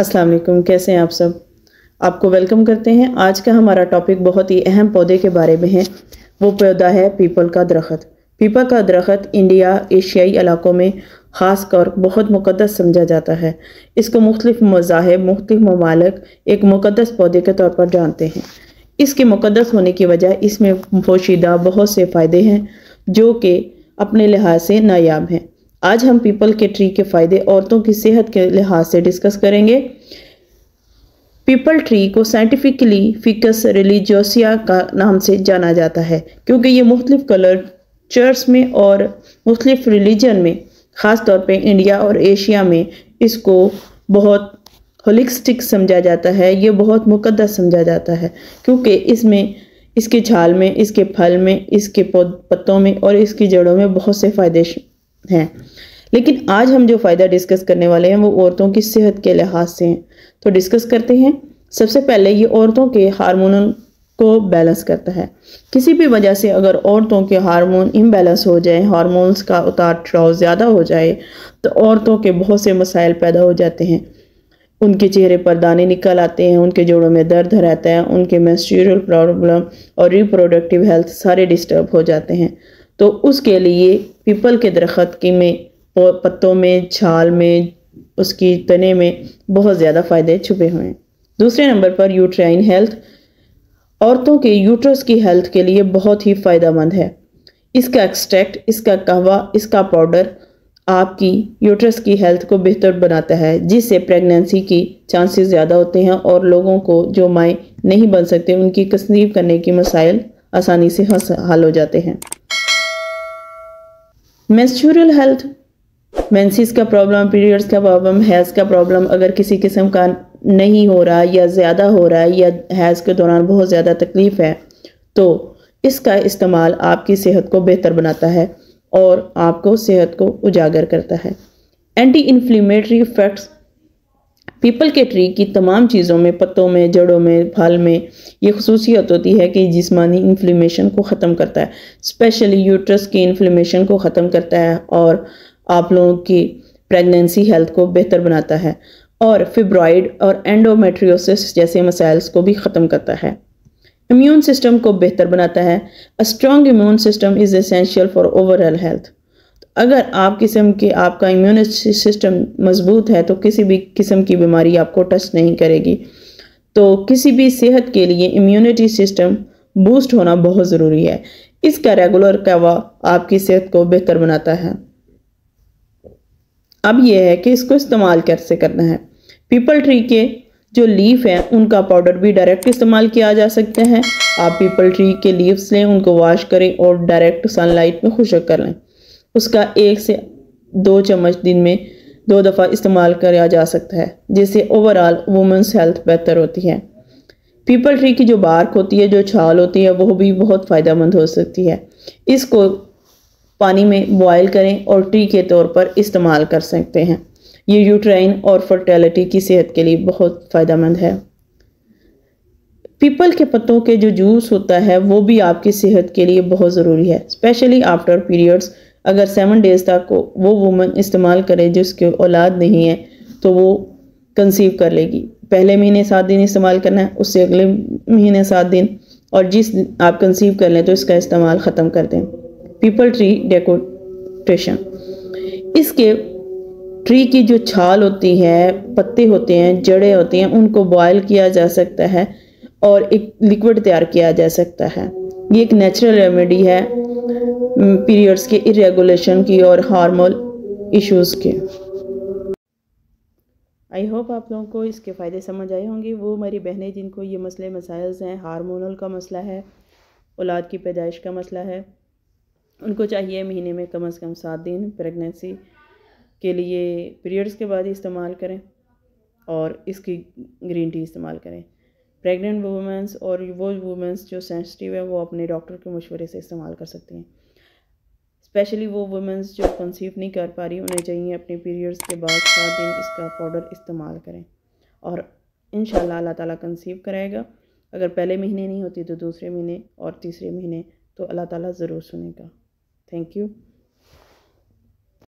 अस्सलाम वालेकुम, कैसे हैं आप सब। आपको वेलकम करते हैं। आज का हमारा टॉपिक बहुत ही अहम पौधे के बारे में है। वो पौधा है पीपल का दरख्त। पीपल का दरख्त इंडिया एशियाई इलाकों में ख़ास कर बहुत मुक़द्दस समझा जाता है। इसको मुख्तलिफ मज़ाहिब मुख्तलिफ ममालिक एक मुक़द्दस पौधे के तौर पर जानते हैं। इसके मुक़द्दस होने की वजह इसमें पोशीदा बहुत से फ़ायदे हैं जो कि अपने लिहाज से नायाब हैं। आज हम पीपल के ट्री के फ़ायदे औरतों की सेहत के लिहाज से डिस्कस करेंगे। पीपल ट्री को साइंटिफिकली फिकस रिलीजियोसिया का नाम से जाना जाता है क्योंकि ये मुख्तलिफ कल्चर्स में और मुख्तलिफ रिलीजन में ख़ास तौर पे इंडिया और एशिया में इसको बहुत होलिस्टिक समझा जाता है। ये बहुत मुक़द्दस समझा जाता है क्योंकि इसमें इसके छाल में, इसके फल में, इसके पत्तों में और इसकी जड़ों में बहुत से फ़ायदे हैं। लेकिन आज हम जो फ़ायदा डिस्कस करने वाले हैं वो औरतों की सेहत के लिहाज से हैं। तो डिस्कस करते हैं। सबसे पहले ये औरतों के हार्मोन को बैलेंस करता है। किसी भी वजह से अगर औरतों के हार्मोन इम्बैलेंस हो जाए, हार्मोन्स का उतार चढ़ाव ज़्यादा हो जाए तो औरतों के बहुत से मसाइल पैदा हो जाते हैं। उनके चेहरे पर दाने निकल आते हैं, उनके जोड़ों में दर्द रहता है, उनके मेंस्ट्रुअल प्रॉब्लम और रिप्रोडक्टिव हेल्थ सारे डिस्टर्ब हो जाते हैं। तो उसके लिए पीपल के दरख्त की में पत्तों में, छाल में, उसकी तने में बहुत ज़्यादा फ़ायदे छुपे हुए हैं। दूसरे नंबर पर यूट्राइन हेल्थ। औरतों के यूट्रस की हेल्थ के लिए बहुत ही फ़ायदेमंद है। इसका एक्सट्रैक्ट, इसका कहवा, इसका पाउडर आपकी यूट्रस की हेल्थ को बेहतर बनाता है जिससे प्रेगनेंसी की चांसेस ज़्यादा होते हैं और लोगों को जो माँ नहीं बन सकते उनकी कंसीव करने की मसाइल आसानी से हल हो जाते हैं। मेंस्ट्रुअल हेल्थ, मेंसेस का प्रॉब्लम, पीरियड्स का प्रॉब्लम, हैज़ का प्रॉब्लम अगर किसी किस्म का नहीं हो रहा या ज़्यादा हो रहा है या हैज़ के दौरान बहुत ज़्यादा तकलीफ़ है तो इसका इस्तेमाल आपकी सेहत को बेहतर बनाता है और आपको सेहत को उजागर करता है। Anti inflammatory effects. पीपल के ट्री की तमाम चीज़ों में, पत्तों में, जड़ों में, फल में ये खसूसियत होती है कि जिस्मानी इन्फ्लेमेशन को ख़त्म करता है, स्पेशली यूट्रस की इन्फ्लेमेशन को ख़त्म करता है और आप लोगों की प्रेगनेंसी हेल्थ को बेहतर बनाता है और फिब्रॉइड और एंडोमेट्रियोसिस जैसे मसाइल्स को भी ख़त्म करता है। इम्यून सिस्टम को बेहतर बनाता है। A strong immune system is essential for overall health. अगर आप किस्म के आपका इम्यून सिस्टम मजबूत है तो किसी भी किस्म की बीमारी आपको टच नहीं करेगी। तो किसी भी सेहत के लिए इम्यूनिटी सिस्टम बूस्ट होना बहुत ज़रूरी है। इसका रेगुलर कहवा आपकी सेहत को बेहतर बनाता है। अब यह है कि इसको इस्तेमाल कैसे करना है। पीपल ट्री के जो लीफ हैं उनका पाउडर भी डायरेक्ट इस्तेमाल किया जा सकता है। आप पीपल ट्री के लीव्स लें, उनको वॉश करें और डायरेक्ट सनलाइट में खुश्क कर लें। उसका 1 से 2 चम्मच दिन में 2 दफ़ा इस्तेमाल किया जा सकता है जिससे ओवरऑल वुमेंस हेल्थ बेहतर होती है। पीपल ट्री की जो बार्क होती है, जो छाल होती है, वो भी बहुत फ़ायदेमंद हो सकती है। इसको पानी में बॉयल करें और टी के तौर पर इस्तेमाल कर सकते हैं। ये यूट्राइन और फर्टिलिटी की सेहत के लिए बहुत फ़ायदेमंद है। पीपल के पत्तों के जो जूस होता है वो भी आपकी सेहत के लिए बहुत ज़रूरी है, स्पेशली आफ्टर पीरियड्स। अगर 7 डेज़ तक वो वुमन इस्तेमाल करे जिसके औलाद नहीं है तो वो कंसीव कर लेगी। पहले महीने 7 दिन इस्तेमाल करना है, उससे अगले महीने 7 दिन, और जिस आप कंसीव कर लें तो इसका इस्तेमाल ख़त्म कर दें। People tree decoration. इसके ट्री की जो छाल होती है, पत्ते होते हैं, जड़ें होती हैं, उनको बॉयल किया जा सकता है और एक लिक्विड तैयार किया जा सकता है। ये एक नेचुरल रेमेडी है पीरियड्स के इरेगुलेशन की और हार्मोनल इश्यूज़ के। आई होप आप लोगों को इसके फ़ायदे समझ आए होंगे। वो मेरी बहनें जिनको ये मसले मसाइल्स हैं, हार्मोनल का मसला है, औलाद की पैदाइश का मसला है, उनको चाहिए महीने में कम से कम 7 दिन प्रेगनेंसी के लिए पीरियड्स के बाद इस्तेमाल करें और इसकी ग्रीन टी इस्तेमाल करें। प्रेग्नेंट वुमेंस और वो वुमेंस जो सेंसिटिव है वो अपने डॉक्टर के मशवरे से इस्तेमाल कर सकती हैं। स्पेशली वो वुमेंस जो कंसीव नहीं कर पा रही उन्हें चाहिए अपने पीरियड्स के बाद 7 दिन इसका पाउडर इस्तेमाल करें और इंशाल्लाह अल्लाह ताला कंसीव कराएगा। अगर पहले महीने नहीं होती तो दूसरे महीने और तीसरे महीने, तो अल्लाह ताला ज़रूर सुनेगा। Thank you.